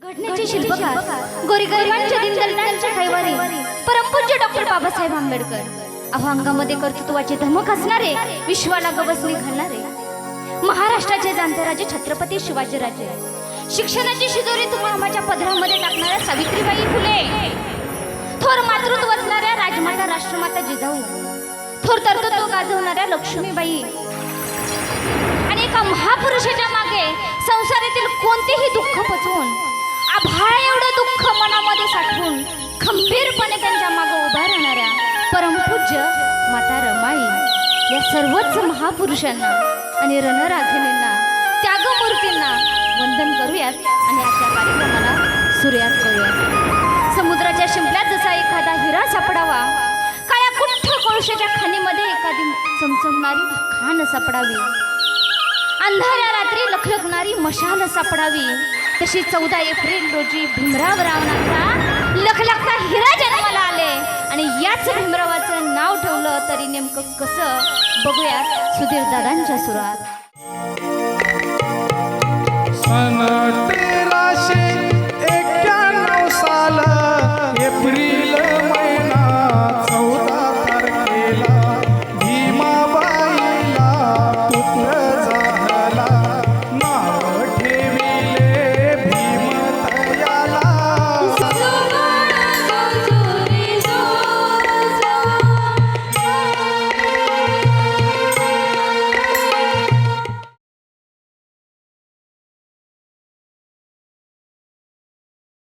घटनेचे शिल्पकार गोरीगरिबांच्या दिनदलितांच्या कैवारी परमपूज्य डॉक्टर बाबासाहेब आंबेडकर अभंगामध्ये कर्तृत्वाची धमक असणारे विश्वाला गवसणी घालणारे महाराष्ट्राचे जाणते राजे छत्रपती शिवाजीराजे शिक्षणाची शिदोरी तुम्हा माझ्या पदरामध्ये टाकणाऱ्या सावित्रीबाई फुले थोर मातृत्व असणाऱ्या राजमाता राष्ट्रमाता जिजाऊ थोर कर्तृत्व गाजवणाऱ्या लक्ष्मीबाई आणि एका महापुरुषाच्या मागे संसारातील कोणतेही दुःख पचवून आभाळ एवढं दुःख मनामध्ये साठवून खंबीरपणे त्यांच्या मागे उभा राहणाऱ्या परमपूज्य माता रमाई या सर्वच महापुरुषांना आणि रणरागिणींना त्यागमूर्तींना वंदन करूयात आणि आजच्या कार्यक्रमाला सुरुवात करूयात। समुद्राच्या शिंपल्यात जसा एखादा हिरा सापडावा काळ्या कुठ्ठ कोळशाच्या खाणीमध्ये एखादी चमचमणारी खाण सापडावी अंधाऱ्या रात्री लखलखणारी मशाल सापडावी तशी 14 एप्रिल रोजी भीमराव रावणाचा लखलखता हिरा जन्माला आले आणि याच भीमरावाचं नाव ठेवलं तरी नेमकं कसं बघूयात सुधीर दादांच्या सुरात। सनातन